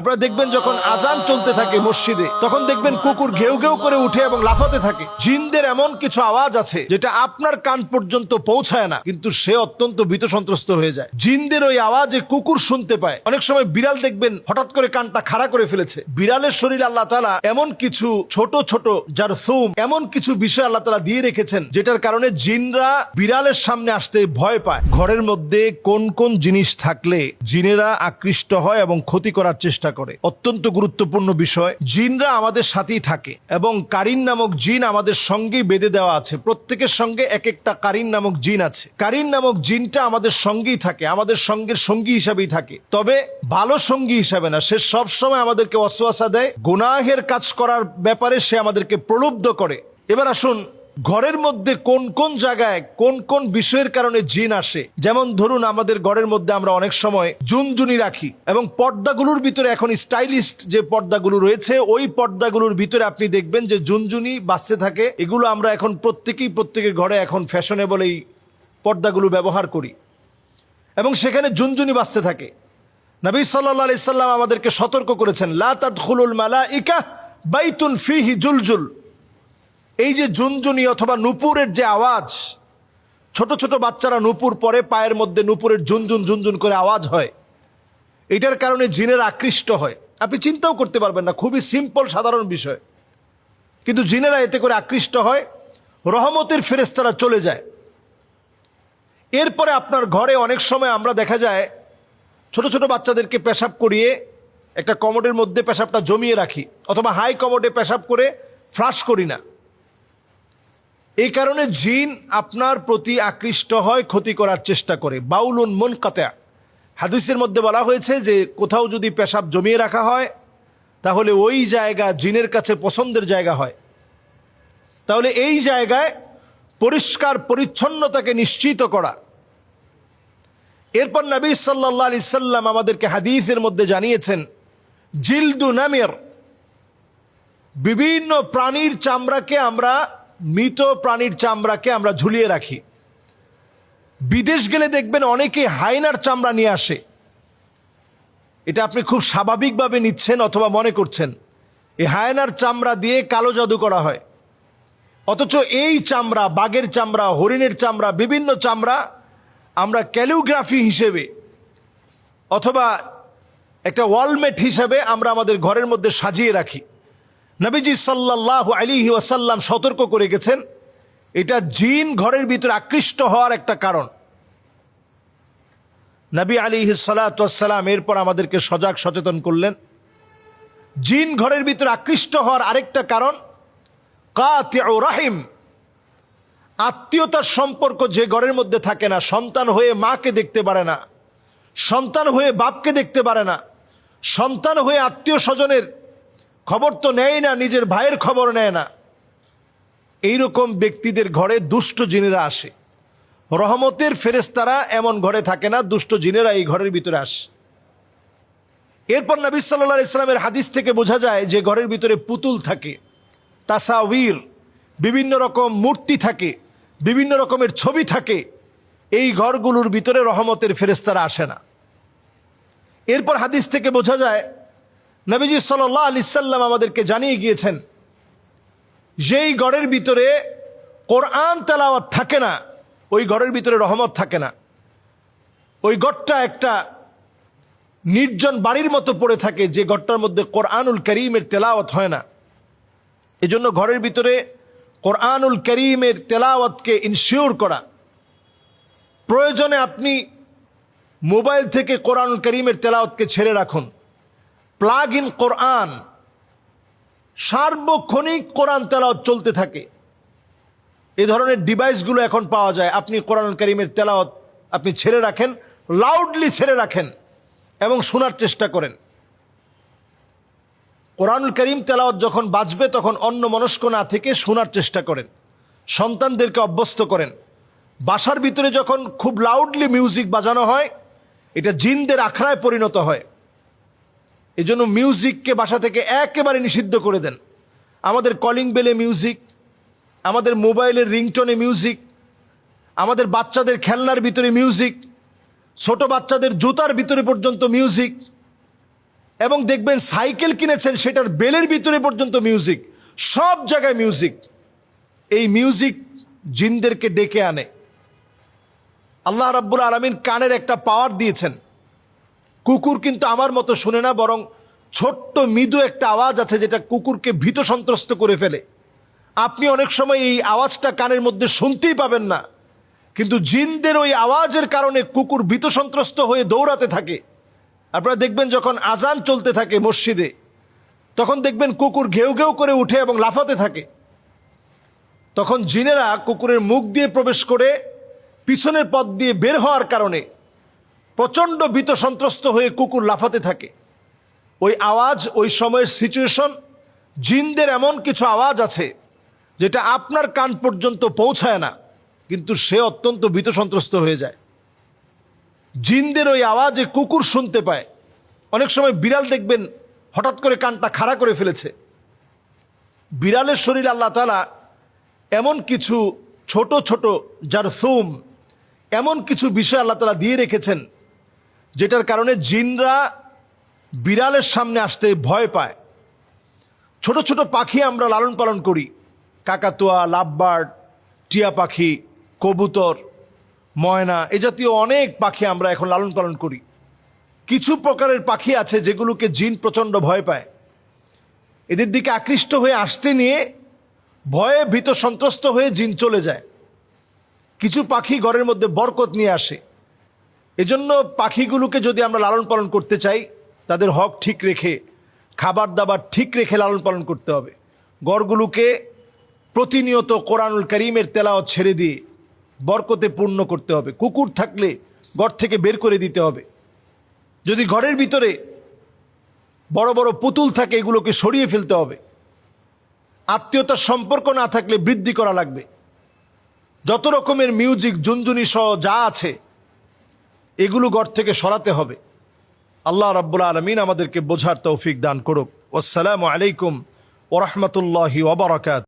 আপনারা দেখবেন যখন আজান চলতে থাকে মসজিদে, তখন দেখবেন কুকুর ঘেউ ঘেউ করে উঠে এবং লাফাতে থাকে। জিনদের এমন কিছু আওয়াজ আছে যেটা আপনার কান পর্যন্ত পৌঁছায় না, কিন্তু সে অত্যন্ত ভীত সন্ত্রস্ত হয়ে যায়। জিনদের ওই আওয়াজে কুকুর শুনতে পায়। অনেক সময় বিড়াল দেখবেন হঠাৎ করে কানটা খাড়া করে ফেলেছে। বিড়ালের শরীরে আল্লাহ তাআলা এমন কিছু ছোট ছোট জারথুম, এমন কিছু বিষয় আল্লাহ তাআলা দিয়ে রেখেছেন যেটার কারণে জিনরা বিড়ালের সামনে আসতে ভয় পায়। ঘরের মধ্যে কোন কোন জিনিস থাকলে জিনেরা আকৃষ্ট হয় এবং ক্ষতি করার চেষ্টা করে, অত্যন্ত গুরুত্বপূর্ণ বিষয়। জিনরা আমাদের সাথেই থাকে এবং কারিন নামক জিন আমাদের সঙ্গেই বেঁধে দেওয়া আছে। প্রত্যেকের সঙ্গে এক একটা কারিন নামক জিন আছে। কারিন নামক জিনটা আমাদের সঙ্গেই থাকে, আমাদের সঙ্গের সঙ্গী হিসাবেই থাকে, তবে ভালো সঙ্গী হিসাবে না। সে সব সময় আমাদেরকে ওয়াসওয়াসা দেয়, গুনাহের কাজ করার ব্যাপারে সে আমাদেরকে প্রলুব্ধ করে। এবার আসুন, ঘরের মধ্যে কোন কোন জায়গায় কোন কোন বিষয়ের কারণে জিন আসে। যেমন ধরুন, আমাদের ঘরের মধ্যে আমরা অনেক সময় জুনজুনি রাখি এবং পর্দাগুলোর ভিতরে এখন স্টাইলিস্ট যে পর্দাগুলো রয়েছে, ওই পর্দাগুলোর ভিতরে আপনি দেখবেন যে জুনজুনি বাজতে থাকে। এগুলো আমরা এখন প্রত্যেকের ঘরে এখন ফ্যাশনেবল এই পর্দাগুলো ব্যবহার করি এবং সেখানে জুনজুনি বাজতে থাকে। নবী সাল্লাল্লাহু আলাইহি সাল্লাম আমাদেরকে সতর্ক করেছেন, লা তাদখুলুল মালাইকা বাইতুন ফিহি জুলজুল। এই যে জুনজুনি অথবা নুপুরের যে আওয়াজ, ছোট ছোট বাচ্চারা নুপুর পরে, পায়ের মধ্যে নুপুরের ঝুনঝুন ঝুনঝুন করে আওয়াজ হয়, এটার কারণে জিনের আকৃষ্ট হয়। আপনি চিন্তাও করতে পারবেন না, খুবই সিম্পল সাধারণ বিষয়, কিন্তু জিনেরা এতে করে আকৃষ্ট হয়, রহমতের ফেরেশতারা চলে যায়। এরপরে আপনার ঘরে অনেক সময় আমরা দেখা যায় ছোট ছোট বাচ্চাদেরকে পেশাব করিয়ে একটা কমোডের মধ্যে পেশাবটা জমিয়ে রাখি, অথবা হাই কমোডে পেশাব করে ফ্লাশ করি না। এই কারণে জিন আপনার প্রতি আকৃষ্ট হয়, ক্ষতি করার চেষ্টা করে। বাউলুন মুনকাতা, হাদিসের মধ্যে বলা হয়েছে যে কোথাও যদি পেশাব জমিয়ে রাখা হয় তাহলে ওই জায়গা জিনের কাছে পছন্দের জায়গা হয়। তাহলে এই জায়গায় পরিষ্কার পরিচ্ছন্নতাকে নিশ্চিত করা। এরপর নবী সাল্লাল্লাহু আলাইহি সাল্লাম আমাদেরকে হাদিসের মধ্যে জানিয়েছেন, জিলদু নামির, বিভিন্ন প্রাণীর চামড়াকে আমরা, মৃত প্রাণীর চামড়াকে আমরা ঝুলিয়ে রাখি। বিদেশ গেলে দেখবেন অনেকে হায়নার চামড়া নিয়ে আসে। এটা আপনি খুব স্বাভাবিকভাবে নিচ্ছেন অথবা মনে করছেন এই হায়নার চামড়া দিয়ে কালো জাদু করা হয়, অথচ এই চামড়া, বাঘের চামড়া, হরিণের চামড়া, বিভিন্ন চামড়া আমরা ক্যালিগ্রাফি হিসেবে অথবা একটা ওয়ালমেট হিসেবে আমরা আমাদের ঘরের মধ্যে সাজিয়ে রাখি। নবীজি সাল্লাল্লাহু আলাইহি ওয়াসাল্লাম সতর্ক করে গেছেন, এটা জিন ঘরের ভিতরে আকৃষ্ট হওয়ার একটা কারণ। নবী আলাইহিস সালাতু ওয়াস সালাম এরপর আমাদেরকে সজাগ সচেতন করলেন, জিন ঘরের ভিতরে আকৃষ্ট হওয়ার আরেকটা কারণ কাতিউ রাহিম, আত্মীয়তার সম্পর্ক যে ঘরের মধ্যে থাকে না, সন্তান হয়ে মাকে দেখতে পারে না, সন্তান হয়ে বাপকে দেখতে পারে না, সন্তান হয়ে আত্মীয় স্বজনের খবর তো নেয় না, নিজের ভাইয়ের খবর নেয় না, এইরকম ব্যক্তিদের ঘরে দুষ্ট জিনেরা আসে। রহমতের ফেরেশতারা এমন ঘরে থাকে না, দুষ্ট জিনেরা এই ঘরের ভিতরে আসে। এরপর নবী সাল্লাল্লাহু আলাইহি সাল্লামের হাদিস থেকে বোঝা যায় যে ঘরের ভিতরে পুতুল থাকে, তাসাউর, বিভিন্ন রকম মূর্তি থাকে, বিভিন্ন রকমের ছবি থাকে, এই ঘরগুলোর ভিতরে রহমতের ফেরেশতারা আসে না। এরপর হাদিস থেকে বোঝা যায় নবীজি সাল্লাল্লাহু আলাইহি সাল্লাম আমাদেরকে জানিয়ে গিয়েছেন, যেই ঘরের ভিতরে কোরআন তেলাওয়াত থাকে না, ওই ঘরের ভিতরে রহমত থাকে না। ওই ঘরটা একটা নির্জন বাড়ির মতো পড়ে থাকে, যে ঘরটার মধ্যে কোরআনুল কারীমের তেলাওয়াত হয় না। এজন্য ঘরের ভিতরে কোরআনুল কারীমের তেলাওয়াতকে ইনশিওর করা, প্রয়োজনে আপনি মোবাইল থেকে কোরআনুল কারীমের তেলাওয়াতকে ছেড়ে রাখুন, প্লাগ ইন কোরআন, সার্বক্ষণিক কোরআন তেলাওয়াত চলতে থাকে। এই ধরনের ডিভাইসগুলো এখন পাওয়া যায়। আপনি কোরআনুল কারীমের তেলাওয়াত আপনি ছেড়ে রাখেন, লাউডলি ছেড়ে রাখেন এবং শোনার চেষ্টা করেন। কোরআনুল কারীম তেলাওয়াত যখন বাজবে তখন অন্যমনস্ক না থেকে শোনার চেষ্টা করেন, সন্তানদেরকে অভ্যস্ত করেন। বাসার ভিতরে যখন খুব লাউডলি মিউজিক বাজানো হয়, এটা জিনদের আখড়ায় পরিণত হয়। এই জন্য মিউজিককে বাসা থেকে একেবারে নিষিদ্ধ করে দেন। আমাদের কলিং বেলে মিউজিক, আমাদের মোবাইলের রিংটোনে মিউজিক, আমাদের বাচ্চাদের খেলনার ভিতরে মিউজিক, ছোট বাচ্চাদের জুতার ভিতরে পর্যন্ত মিউজিক, এবং দেখবেন সাইকেল কিনেছেন, সেটার বেলের ভিতরে পর্যন্ত মিউজিক, সব জায়গায় মিউজিক। এই মিউজিক জিনদেরকে ডেকে আনে। আল্লাহ রাব্বুল আলামিন কানের একটা পাওয়ার দিয়েছেন। কুকুর কিন্তু আমার মতো শুনে না, বরং ছোট্ট মৃদু একটা আওয়াজ আছে যেটা কুকুরকে ভীত সন্ত্রস্ত করে ফেলে। আপনি অনেক সময় এই আওয়াজটা কানের মধ্যে শুনতেই পাবেন না, কিন্তু জিনদের ওই আওয়াজের কারণে কুকুর ভীত সন্ত্রস্ত হয়ে দৌড়াতে থাকে। আপনারা দেখবেন যখন আজান চলতে থাকে মসজিদে, তখন দেখবেন কুকুর ঘেউ ঘেউ করে উঠে এবং লাফাতে থাকে। তখন জিনেরা কুকুরের মুখ দিয়ে প্রবেশ করে পিছনের পথ দিয়ে বের হওয়ার কারণে প্রচণ্ড ভীত সন্ত্রস্ত হয়ে কুকুর লাফাতে থাকে। ওই আওয়াজ, ওই সময়ের সিচুয়েশন, জিনদের এমন কিছু আওয়াজ আছে যেটা আপনার কান পর্যন্ত পৌঁছায় না, কিন্তু সে অত্যন্ত ভীত সন্ত্রস্ত হয়ে যায়। জিনদের ওই আওয়াজে কুকুর শুনতে পায়। অনেক সময় বিড়াল দেখবেন হঠাৎ করে কানটা খাড়া করে ফেলেছে। বিড়ালের শরীরে আল্লাহ তাআলা এমন কিছু ছোট ছোট জারথুম, এমন কিছু বিষয় আল্লাহ তাআলা দিয়ে রেখেছেন যেটার কারণে জিনরা বিড়ালের সামনে আসতে ভয় পায়। ছোট ছোট পাখি আমরা লালন পালন করি, কাকাতুয়া, লাভবার্ড, টিয়া পাখি, কবুতর, ময়না, এ জাতীয় অনেক পাখি আমরা এখন লালন পালন করি। কিছু প্রকারের পাখি আছে যেগুলোকে জিন প্রচণ্ড ভয় পায়। এদের দিকে আকৃষ্ট হয়ে আসতে নিয়ে ভয়ে ভীত সন্ত্রস্ত হয়ে জিন চলে যায়। কিছু পাখি ঘরের মধ্যে বরকত নিয়ে আসে। এজন্য পাখিগুলোকে যদি আমরা লালন পালন করতে চাই, তাদের হক ঠিক রেখে, খাবার দাবার ঠিক রেখে লালন পালন করতে হবে। ঘরগুলোকে প্রতিনিয়ত কোরআনুল কারীমের তেলাওয়াত ছেড়ে দিয়ে বরকতে পূর্ণ করতে হবে। কুকুর থাকলে ঘর থেকে বের করে দিতে হবে। যদি ঘরের ভিতরে বড় বড় পুতুল থাকে, এগুলোকে সরিয়ে ফেলতে হবে। আত্মীয়তার সম্পর্ক না থাকলে বৃদ্ধি করা লাগবে। যত রকমের মিউজিক, জুনজুনি সহ যা আছে, এগুলো ঘর থেকে সরাতে হবে। আল্লাহ রাব্বুল আলামিন আমাদেরকে বোঝার তৌফিক দান করুক। আসসালামু আলাইকুম ওয়া রাহমাতুল্লাহি ওয়া বারাকাতুহু।